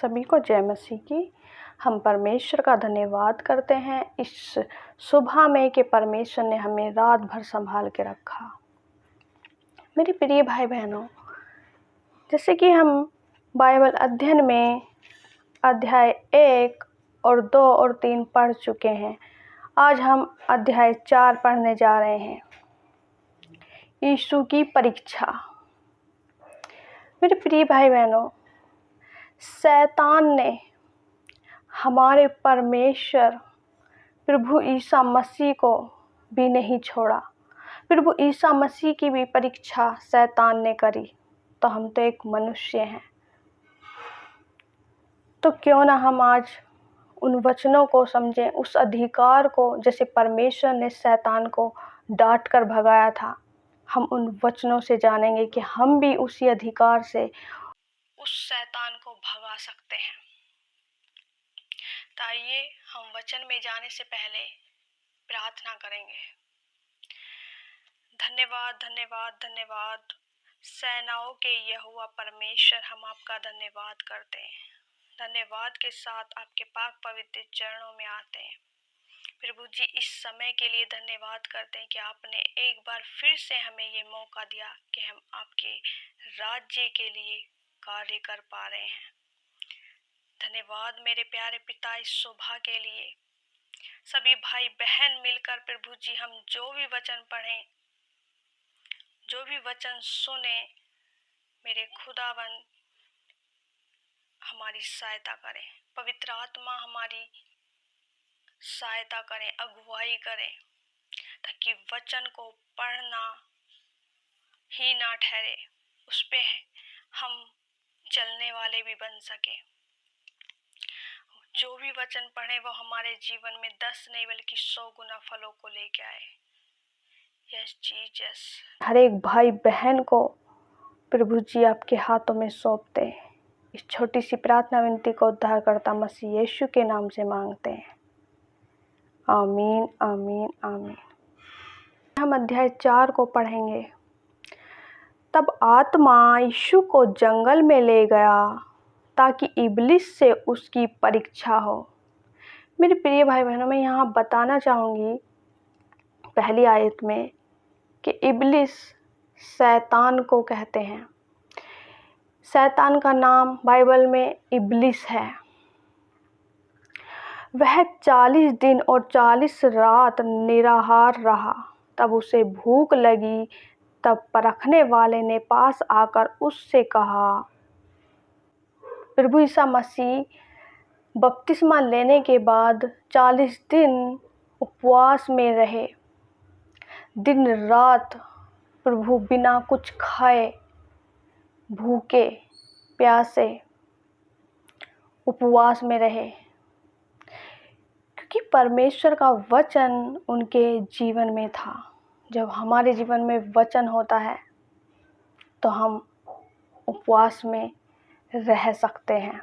सभी को जय मसीह की। हम परमेश्वर का धन्यवाद करते हैं इस सुबह में कि परमेश्वर ने हमें रात भर संभाल के रखा। मेरे प्रिय भाई बहनों, जैसे कि हम बाइबल अध्ययन में अध्याय 1 और 2 और 3 पढ़ चुके हैं। आज हम अध्याय 4 पढ़ने जा रहे हैं, यीशु की परीक्षा। मेरे प्रिय भाई बहनों, शैतान ने हमारे परमेश्वर प्रभु ईसा मसीह को भी नहीं छोड़ा। प्रभु ईसा मसीह की भी परीक्षा शैतान ने करी। तो हम तो एक मनुष्य हैं, तो क्यों ना हम आज उन वचनों को समझें, उस अधिकार को जैसे परमेश्वर ने शैतान को डांट कर भगाया था। हम उन वचनों से जानेंगे कि हम भी उसी अधिकार से उस शैतान को भगा सकते हैं। तो आइए हम वचन में जाने से पहले प्रार्थना करेंगे। धन्यवाद धन्यवाद धन्यवाद सेनाओं के यहोवा परमेश्वर, हम आपका धन्यवाद करते हैं। धन्यवाद के साथ आपके पाक पवित्र चरणों में आते हैं। प्रभु जी, इस समय के लिए धन्यवाद करते हैं कि आपने एक बार फिर से हमें ये मौका दिया कि हम आपके राज्य के लिए कार्य कर पा रहे हैं। धन्यवाद मेरे प्यारे पिता इस शोभा के लिए। सभी भाई बहन मिलकर प्रभु जी हम जो भी वचन पढ़ें, जो भी वचन सुने, मेरे खुदावन हमारी सहायता करें। पवित्र आत्मा हमारी सहायता करें, अगुवाई करें, ताकि वचन को पढ़ना ही ना ठहरे, उस पे हम चलने वाले भी बन सके। जो भी वचन पढ़े वो हमारे जीवन में 10 नहीं बल्कि 100 गुना फलों को लेके आए। Yes Jesus. हर एक भाई बहन को प्रभु जी आपके हाथों में सौंपते हैं। इस छोटी सी प्रार्थना विनती को उद्धारकर्ता मसीह यीशु के नाम से मांगते हैं। आमीन आमीन आमीन। हम अध्याय 4 को पढ़ेंगे। तब आत्मा यीशु को जंगल में ले गया ताकि इब्लिस से उसकी परीक्षा हो। मेरे प्रिय भाई बहनों, मैं यहाँ बताना चाहूँगी पहली आयत में कि इब्लिस शैतान को कहते हैं। शैतान का नाम बाइबल में इब्लिस है। वह 40 दिन और 40 रात निराहार रहा। तब उसे भूख लगी। तब परखने वाले ने पास आकर उससे कहा, प्रभु ईसा मसीह बपतिस्मा लेने के बाद 40 दिन उपवास में रहे। दिन रात प्रभु बिना कुछ खाए, भूखे प्यासे उपवास में रहे, क्योंकि परमेश्वर का वचन उनके जीवन में था। जब हमारे जीवन में वचन होता है तो हम उपवास में रह सकते हैं।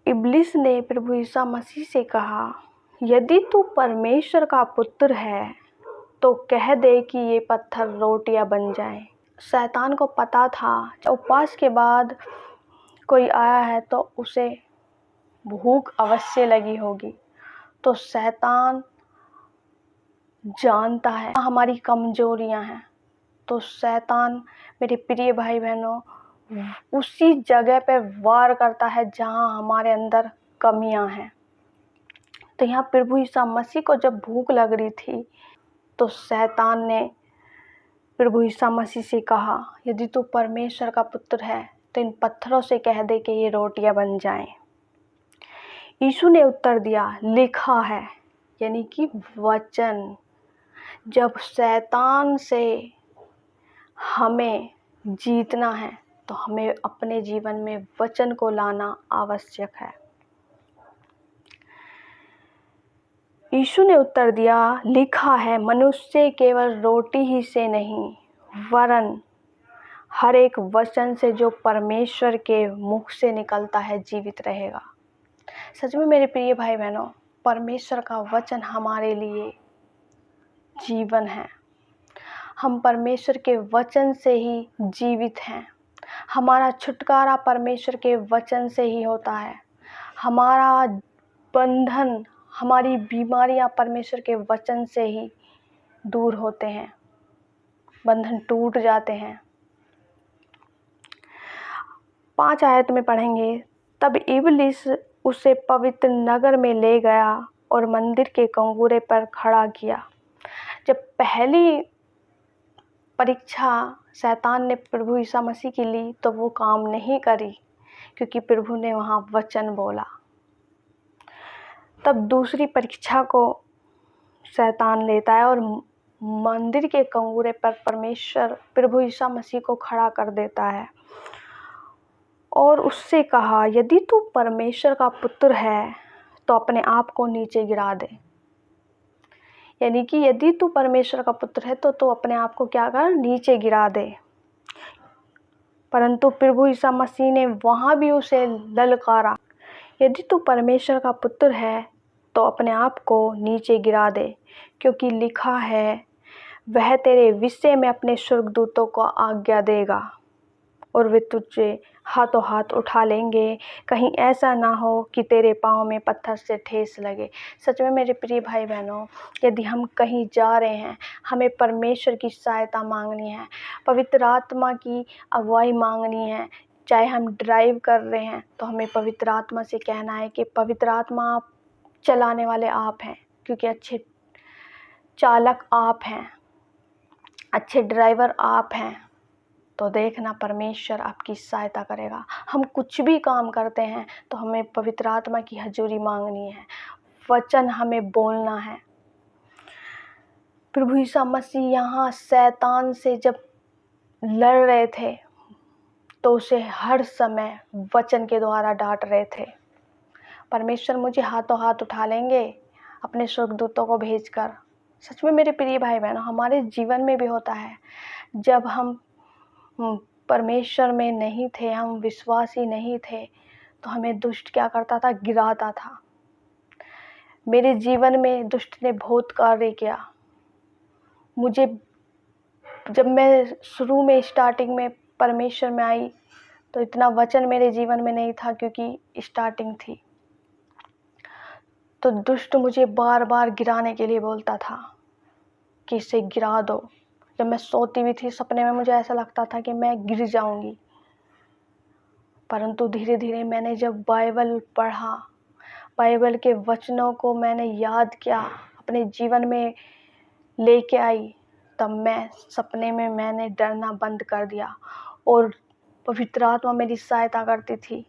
इब्लिस ने प्रभु ईसा मसीह से कहा, यदि तू परमेश्वर का पुत्र है तो कह दे कि ये पत्थर रोटियां बन जाएं। शैतान को पता था उपवास के बाद कोई आया है तो उसे भूख अवश्य लगी होगी। तो शैतान जानता है हमारी कमजोरियां हैं। तो शैतान, मेरे प्रिय भाई बहनों, उसी जगह पे वार करता है जहां हमारे अंदर कमियां हैं। तो यहाँ प्रभु ईसा मसीह को जब भूख लग रही थी तो शैतान ने प्रभु ईसा मसीह से कहा, यदि तू परमेश्वर का पुत्र है तो इन पत्थरों से कह दे कि ये रोटियां बन जाएं। यीशु ने उत्तर दिया, लिखा है, यानी कि वचन। जब शैतान से हमें जीतना है तो हमें अपने जीवन में वचन को लाना आवश्यक है। यीशु ने उत्तर दिया, लिखा है, मनुष्य केवल रोटी ही से नहीं वरन हर एक वचन से जो परमेश्वर के मुख से निकलता है जीवित रहेगा। सच में मेरे प्रिय भाई बहनों, परमेश्वर का वचन हमारे लिए जीवन है। हम परमेश्वर के वचन से ही जीवित हैं। हमारा छुटकारा परमेश्वर के वचन से ही होता है। हमारा बंधन, हमारी बीमारियां परमेश्वर के वचन से ही दूर होते हैं, बंधन टूट जाते हैं। 5 आयत में पढ़ेंगे, तब इब्लिस उसे पवित्र नगर में ले गया और मंदिर के कंगूरे पर खड़ा किया। जब पहली परीक्षा शैतान ने प्रभु ईसा मसीह की ली तो वो काम नहीं करी, क्योंकि प्रभु ने वहाँ वचन बोला। तब दूसरी परीक्षा को शैतान लेता है और मंदिर के कंगूरे पर परमेश्वर प्रभु ईसा मसीह को खड़ा कर देता है और उससे कहा, यदि तू परमेश्वर का पुत्र है तो अपने आप को नीचे गिरा दे। यानी कि यदि तू परमेश्वर का पुत्र है तो तू अपने आप को क्या कर, नीचे गिरा दे। परंतु प्रभु ईसा मसीह ने वहाँ भी उसे ललकारा, यदि तू परमेश्वर का पुत्र है तो अपने आप को नीचे गिरा दे, क्योंकि लिखा है, वह तेरे विषय में अपने स्वर्गदूतों को आज्ञा देगा और वे तुझे हाथों हाथ उठा लेंगे, कहीं ऐसा ना हो कि तेरे पाँव में पत्थर से ठेस लगे। सच में मेरे प्रिय भाई बहनों, यदि हम कहीं जा रहे हैं, हमें परमेश्वर की सहायता मांगनी है, पवित्र आत्मा की अगुवाई मांगनी है। चाहे हम ड्राइव कर रहे हैं तो हमें पवित्र आत्मा से कहना है कि पवित्र आत्मा, आप चलाने वाले आप हैं, क्योंकि अच्छे चालक आप हैं, अच्छे ड्राइवर आप हैं। तो देखना परमेश्वर आपकी सहायता करेगा। हम कुछ भी काम करते हैं तो हमें पवित्र आत्मा की हजूरी मांगनी है, वचन हमें बोलना है। प्रभु ईसा मसीह यहाँ शैतान से जब लड़ रहे थे तो उसे हर समय वचन के द्वारा डांट रहे थे। परमेश्वर मुझे हाथों हाथ उठा लेंगे अपने स्वर्गदूतों को भेजकर। सच में मेरे प्रिय भाई बहनों, हमारे जीवन में भी होता है, जब हम परमेश्वर में नहीं थे, हम विश्वासी नहीं थे, तो हमें दुष्ट क्या करता था, गिराता था। मेरे जीवन में दुष्ट ने बहुत कार्य किया। मुझे जब मैं शुरू में स्टार्टिंग में परमेश्वर में आई तो इतना वचन मेरे जीवन में नहीं था, क्योंकि स्टार्टिंग थी। तो दुष्ट मुझे बार बार गिराने के लिए बोलता था कि इसे गिरा दो। जब मैं सोती भी थी सपने में, मुझे ऐसा लगता था कि मैं गिर जाऊंगी। परंतु धीरे धीरे मैंने जब बाइबल पढ़ा, बाइबल के वचनों को मैंने याद किया, अपने जीवन में लेके आई, तब मैं सपने में मैंने डरना बंद कर दिया और पवित्र आत्मा मेरी सहायता करती थी।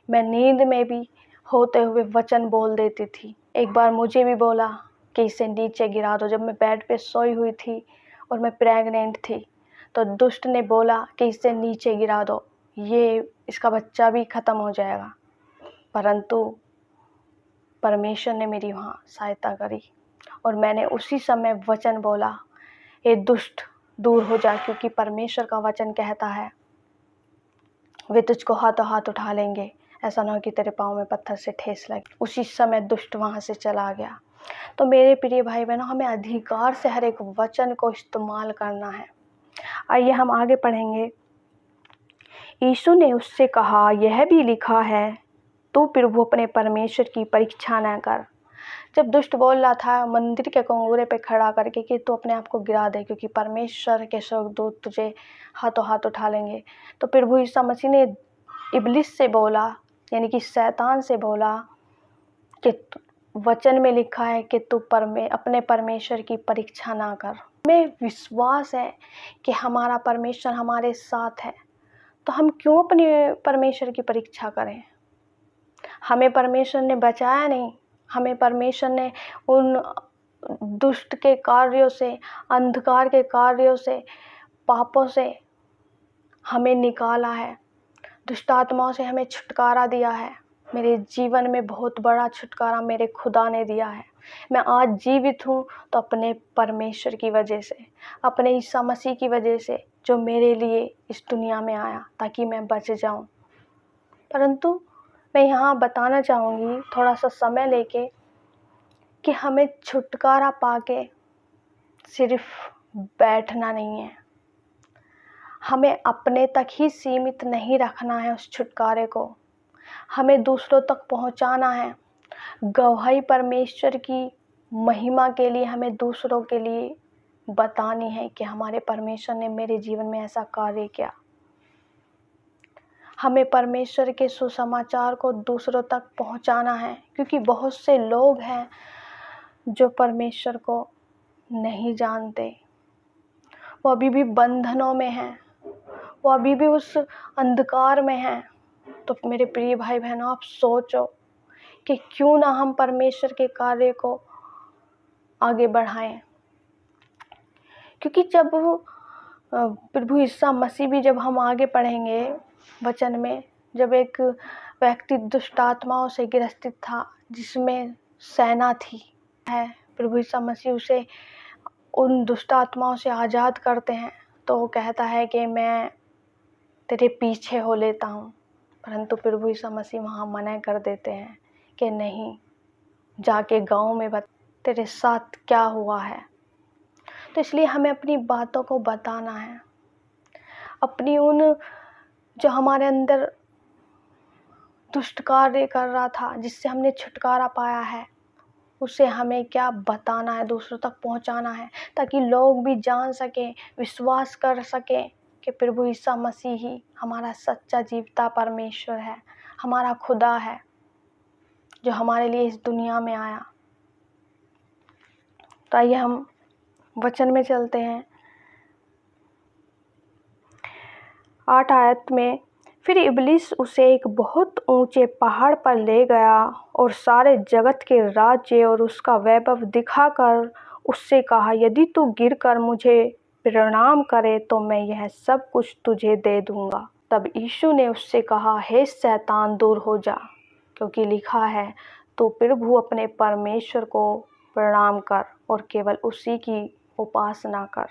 मैं नींद में भी होते हुए वचन बोल देती थी। एक बार मुझे भी बोला कि इसे नीचे गिरा दो। जब मैं बेड पे सोई हुई थी और मैं प्रेग्नेंट थी, तो दुष्ट ने बोला कि इसे नीचे गिरा दो, ये इसका बच्चा भी ख़त्म हो जाएगा। परंतु परमेश्वर ने मेरी वहाँ सहायता करी और मैंने उसी समय वचन बोला, ये दुष्ट दूर हो जा, क्योंकि परमेश्वर का वचन कहता है, वे तुझको हाथों हाथ उठा लेंगे, ऐसा ना हो कि तेरे पाँव में पत्थर से ठेस लगे। उसी समय दुष्ट वहाँ से चला गया। तो मेरे प्रिय भाई बहनों, हमें अधिकार से हर एक वचन को इस्तेमाल करना है। आइए हम आगे पढ़ेंगे। यीशु ने उससे कहा, यह भी लिखा है, तू प्रभु अपने परमेश्वर की परीक्षा न कर। जब दुष्ट बोल रहा था मंदिर के कंगूरे पे खड़ा करके कि तू अपने आप को गिरा दे, क्योंकि परमेश्वर के स्वर्गदूत तुझे हाथों हाथ उठा लेंगे, तो प्रभु ईसा मसीह ने इब्लिस से बोला, यानी कि शैतान से बोला कि वचन में लिखा है कि तू अपने परमेश्वर की परीक्षा ना कर। हमें विश्वास है कि हमारा परमेश्वर हमारे साथ है, तो हम क्यों अपने परमेश्वर की परीक्षा करें। हमें परमेश्वर ने बचाया नहीं, हमें परमेश्वर ने उन दुष्ट के कार्यों से, अंधकार के कार्यों से, पापों से हमें निकाला है, दुष्ट आत्माओं से हमें छुटकारा दिया है। मेरे जीवन में बहुत बड़ा छुटकारा मेरे खुदा ने दिया है। मैं आज जीवित हूँ तो अपने परमेश्वर की वजह से, अपने ईसा मसीह की वजह से, जो मेरे लिए इस दुनिया में आया ताकि मैं बच जाऊँ। परंतु मैं यहाँ बताना चाहूँगी थोड़ा सा समय लेके कि हमें छुटकारा पाके सिर्फ बैठना नहीं है, हमें अपने तक ही सीमित नहीं रखना है उस छुटकारे को, हमें दूसरों तक पहुंचाना है। गवाही परमेश्वर की महिमा के लिए हमें दूसरों के लिए बतानी है कि हमारे परमेश्वर ने मेरे जीवन में ऐसा कार्य किया। हमें परमेश्वर के सुसमाचार को दूसरों तक पहुंचाना है, क्योंकि बहुत से लोग हैं जो परमेश्वर को नहीं जानते। वो अभी भी बंधनों में हैं, वो अभी भी उस अंधकार में हैं। तो मेरे प्रिय भाई बहनों, आप सोचो कि क्यों ना हम परमेश्वर के कार्य को आगे बढ़ाएं। क्योंकि जब प्रभु ईसा मसीह भी, जब हम आगे पढ़ेंगे वचन में, जब एक व्यक्ति दुष्ट आत्माओं से ग्रसित था जिसमें सेना थी, है प्रभु ईसा मसीह उसे उन दुष्ट आत्माओं से आज़ाद करते हैं, तो वो कहता है कि मैं तेरे पीछे हो लेता हूँ। परंतु प्रभु ईसा मसीह वहाँ मना कर देते हैं कि नहीं, जाके गांव में तेरे साथ क्या हुआ है। तो इसलिए हमें अपनी बातों को बताना है, अपनी उन जो हमारे अंदर दुष्ट कार्य कर रहा था, जिससे हमने छुटकारा पाया है, उसे हमें क्या बताना है, दूसरों तक पहुंचाना है, ताकि लोग भी जान सकें, विश्वास कर सकें कि प्रभु ईसा मसीह ही हमारा सच्चा जीवता परमेश्वर है, हमारा खुदा है जो हमारे लिए इस दुनिया में आया। तो आइए हम वचन में चलते हैं। 8 आयत में, फिर इब्लिस उसे एक बहुत ऊंचे पहाड़ पर ले गया और सारे जगत के राज्य और उसका वैभव दिखाकर उससे कहा, यदि तू गिरकर मुझे प्रणाम करे तो मैं यह सब कुछ तुझे दे दूंगा। तब यीशु ने उससे कहा, हे शैतान, दूर हो जा, क्योंकि लिखा है, तू प्रभु अपने परमेश्वर को प्रणाम कर और केवल उसी की उपासना कर।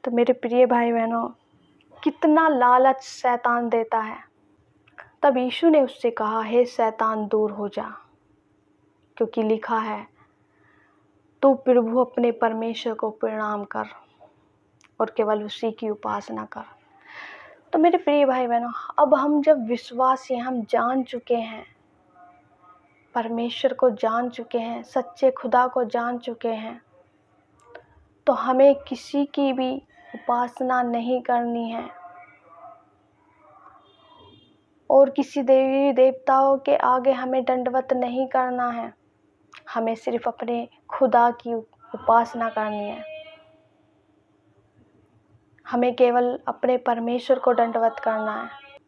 तो मेरे प्रिय भाई बहनों, कितना लालच शैतान देता है। तब यीशु ने उससे कहा, हे शैतान, दूर हो जा, क्योंकि लिखा है, तू प्रभु अपने परमेश्वर को प्रणाम कर और केवल उसी की उपासना कर। तो मेरे प्रिय भाई बहनों, अब हम जब विश्वासी, हम जान चुके हैं, परमेश्वर को जान चुके हैं, सच्चे खुदा को जान चुके हैं, तो हमें किसी की भी उपासना नहीं करनी है और किसी देवी देवताओं के आगे हमें दंडवत नहीं करना है। हमें सिर्फ अपने खुदा की उपासना करनी है। हमें केवल अपने परमेश्वर को दंडवत करना है।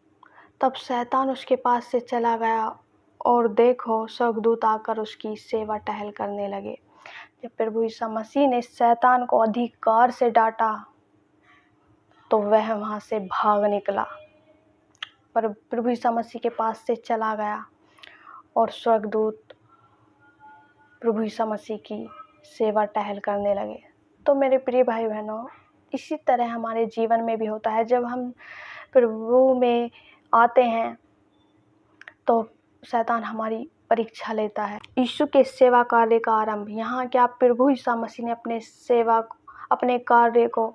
तब शैतान उसके पास से चला गया और देखो, स्वर्गदूत आकर उसकी सेवा टहल करने लगे। जब प्रभु ईसा मसीह ने शैतान को अधिकार से डांटा तो वह वहाँ से भाग निकला, पर प्रभु ईसा मसीह के पास से चला गया और स्वर्गदूत प्रभु ईसा मसीह की सेवा टहल करने लगे। तो मेरे प्रिय भाई बहनों, इसी तरह हमारे जीवन में भी होता है। जब हम प्रभु में आते हैं तो शैतान हमारी परीक्षा लेता है। यीशु के सेवा कार्य का आरंभ, यहाँ क्या प्रभु ईसा मसीह ने अपने कार्य को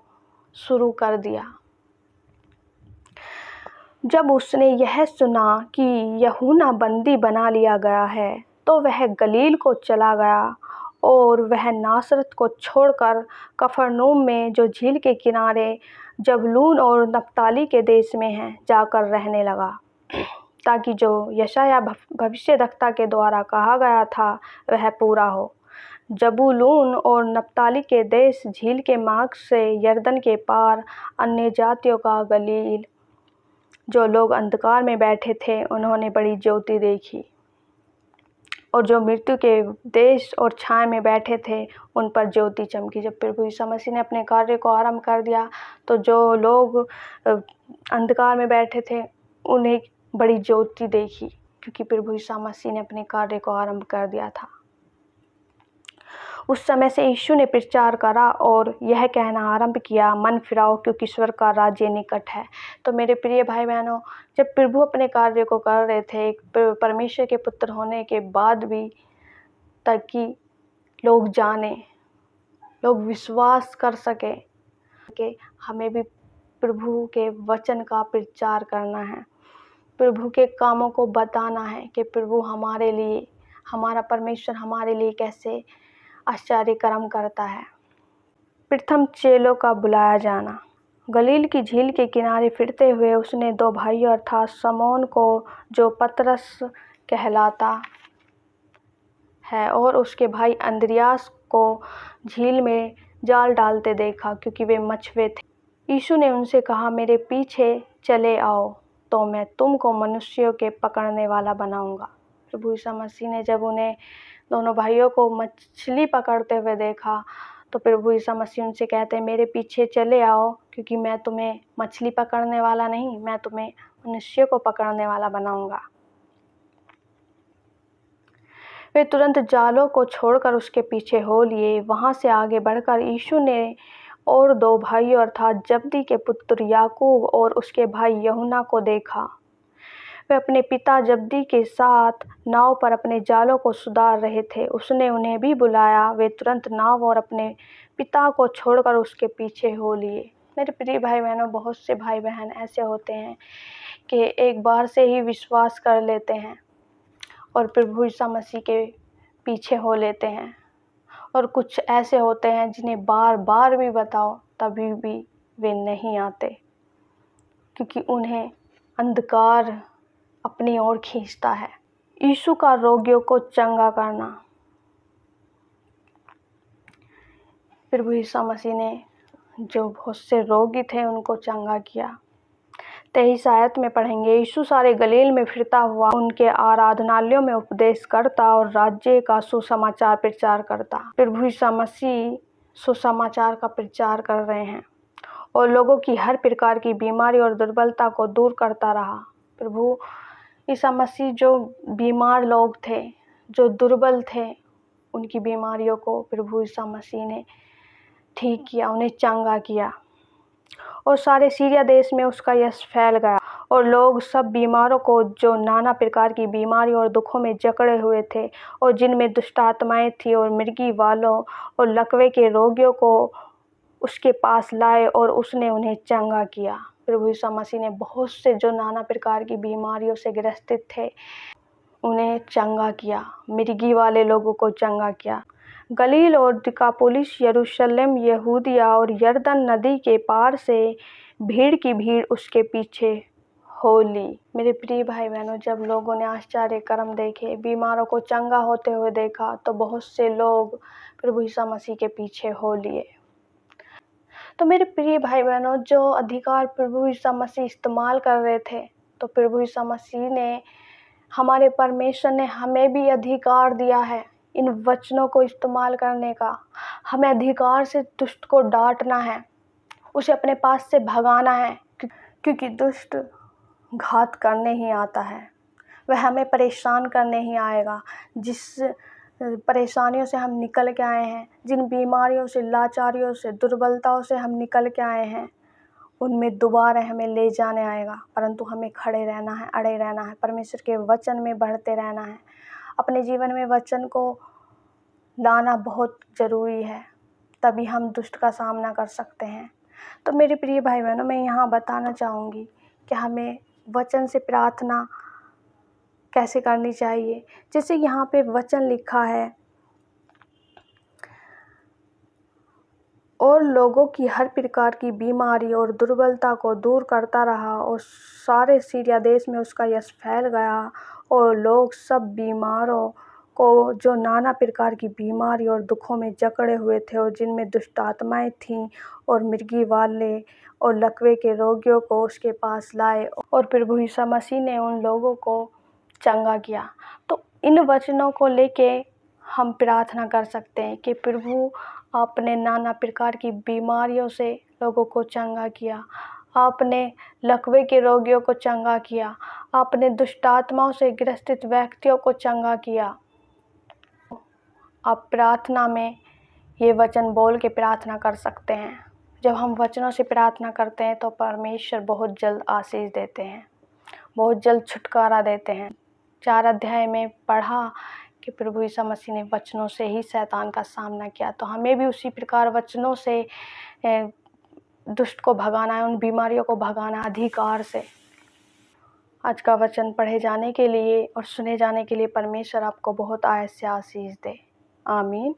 शुरू कर दिया। जब उसने यह सुना कि यूहन्ना बंदी बना लिया गया है तो वह गलील को चला गया और वह नासरत को छोड़कर कफरनहूम में, जो झील के किनारे जबूलून और नप्ताली के देश में है, जाकर रहने लगा, ताकि जो यशायाह भविष्यद्वक्ता के द्वारा कहा गया था वह पूरा हो। जबूलून और नप्ताली के देश झील के मार्ग से यरदन के पार, अन्य जातियों का गलील। जो लोग अंधकार में बैठे थे उन्होंने बड़ी ज्योति देखी, और जो मृत्यु के देश और छाया में बैठे थे उन पर ज्योति चमकी। जब प्रभु यीशु मसीह ने अपने कार्य को आरंभ कर दिया तो जो लोग अंधकार में बैठे थे उन्हें बड़ी ज्योति देखी, क्योंकि प्रभु यीशु मसीह ने अपने कार्य को आरंभ कर दिया था। उस समय से यीशु ने प्रचार करा और यह कहना आरंभ किया, मन फिराओ, क्योंकि ईश्वर का राज्य निकट है। तो मेरे प्रिय भाई बहनों, जब प्रभु अपने कार्य को कर रहे थे, एक परमेश्वर के पुत्र होने के बाद भी, ताकि लोग जाने, लोग विश्वास कर सके कि हमें भी प्रभु के वचन का प्रचार करना है, प्रभु के कामों को बताना है कि प्रभु हमारे लिए, हमारा परमेश्वर हमारे लिए कैसे आश्चर्य कर्म करता है। प्रथम चेलों का बुलाया जाना। गलील की झील के किनारे फिरते हुए उसने दो भाइयों अर्थात शमौन को, जो पतरस कहलाता है, और उसके भाई अंद्रियास को झील में जाल डालते देखा, क्योंकि वे मछुए थे। यीशु ने उनसे कहा, मेरे पीछे चले आओ तो मैं तुमको मनुष्यों के पकड़ने वाला बनाऊंगा। प्रभु यीशु मसीह ने जब उन्हें दोनों भाइयों को मछली पकड़ते हुए देखा तो प्रभु यीशु मसीह उनसे कहते हैं, मेरे पीछे चले आओ, क्योंकि मैं तुम्हें मछली पकड़ने वाला नहीं, मैं तुम्हें मनुष्यों को पकड़ने वाला बनाऊंगा। वे तुरंत जालों को छोड़कर उसके पीछे हो लिए। वहां से आगे बढ़कर यीशु ने और दो भाइयों अर्थात जब्दी के पुत्र याकूब और उसके भाई यूहन्ना को देखा। वे अपने पिता जब्दी के साथ नाव पर अपने जालों को सुधार रहे थे। उसने उन्हें भी बुलाया। वे तुरंत नाव और अपने पिता को छोड़कर उसके पीछे हो लिए। मेरे प्रिय भाई बहनों, बहुत से भाई बहन ऐसे होते हैं कि एक बार से ही विश्वास कर लेते हैं और प्रभु यीशु मसीह के पीछे हो लेते हैं, और कुछ ऐसे होते हैं जिन्हें बार बार भी बताओ तभी भी वे नहीं आते, क्योंकि उन्हें अंधकार अपनी ओर खींचता है। यीशु का रोगियों को चंगा करना। प्रभु यीशु मसीह ने जो बहुत से रोगी थे उनको चंगा किया। 23 आयत में पढ़ेंगे, यीशु सारे गलील में फिरता हुआ उनके आराधनालयों में उपदेश करता और राज्य का सुसमाचार प्रचार करता। प्रभु यीशु मसीह सुसमाचार का प्रचार कर रहे हैं और लोगों की हर प्रकार की बीमारी और दुर्बलता को दूर करता रहा। प्रभु यीशु मसीह जो बीमार लोग थे, जो दुर्बल थे, उनकी बीमारियों को प्रभु यीशु मसीह ने ठीक किया, उन्हें चंगा किया, और सारे सीरिया देश में उसका यश फैल गया। और लोग सब बीमारों को, जो नाना प्रकार की बीमारी और दुखों में जकड़े हुए थे और जिनमें दुष्ट आत्माएं थी, और मिर्गी वालों और लकवे के रोगियों को उसके पास लाए और उसने उन्हें चंगा किया। प्रभु यीशु मसीह ने बहुत से जो नाना प्रकार की बीमारियों से ग्रसित थे उन्हें चंगा किया, मिर्गी वाले लोगों को चंगा किया। गलील और दिकापुलिस, यरूशलेम, यहूदिया और यरदन नदी के पार से भीड़ की भीड़ उसके पीछे हो ली। मेरे प्रिय भाई बहनों, जब लोगों ने आश्चर्य कर्म देखे, बीमारों को चंगा होते हुए देखा, तो बहुत से लोग प्रभु यीशु मसीह के पीछे हो लिए। तो मेरे प्रिय भाई बहनों, जो अधिकार प्रभु यीशु मसीह इस्तेमाल कर रहे थे, तो प्रभु यीशु मसीह ने, हमारे परमेश्वर ने हमें भी अधिकार दिया है इन वचनों को इस्तेमाल करने का। हमें अधिकार से दुष्ट को डांटना है, उसे अपने पास से भगाना है, क्योंकि दुष्ट घात करने ही आता है, वह हमें परेशान करने ही आएगा। जिस परेशानियों से हम निकल के आए हैं, जिन बीमारियों से, लाचारियों से, दुर्बलताओं से हम निकल के आए हैं, उनमें दोबारा हमें ले जाने आएगा। परंतु हमें खड़े रहना है, अड़े रहना है, परमेश्वर के वचन में बढ़ते रहना है। अपने जीवन में वचन को लाना बहुत ज़रूरी है, तभी हम दुष्ट का सामना कर सकते हैं। तो मेरे प्रिय भाई बहनों, मैं यहाँ बताना चाहूँगी कि हमें वचन से प्रार्थना कैसे करनी चाहिए। जैसे यहाँ पे वचन लिखा है, और लोगों की हर प्रकार की बीमारी और दुर्बलता को दूर करता रहा, और सारे सीरिया देश में उसका यश फैल गया। और लोग सब बीमारों को, जो नाना प्रकार की बीमारी और दुखों में जकड़े हुए थे और जिनमें दुष्ट आत्माएं थीं, और मिर्गी वाले और लकवे के रोगियों को उसके पास लाए, और प्रभु यीशु मसीह ने उन लोगों को चंगा किया। तो इन वचनों को लेके हम प्रार्थना कर सकते हैं कि प्रभु, आपने नाना प्रकार की बीमारियों से लोगों को चंगा किया, आपने लकवे के रोगियों को चंगा किया, आपने दुष्ट आत्माओं से ग्रसित व्यक्तियों को चंगा किया। आप प्रार्थना में ये वचन बोल के प्रार्थना कर सकते हैं। जब हम वचनों से प्रार्थना करते हैं तो परमेश्वर बहुत जल्द आशीष देते हैं, बहुत जल्द छुटकारा देते हैं। 4 अध्याय में पढ़ा कि प्रभु यीशु मसीह ने वचनों से ही शैतान का सामना किया, तो हमें भी उसी प्रकार वचनों से दुष्ट को भगाना है, उन बीमारियों को भगाना है अधिकार से। आज का वचन पढ़े जाने के लिए और सुने जाने के लिए परमेश्वर आपको बहुत आयत से आशीष दे। आमीन।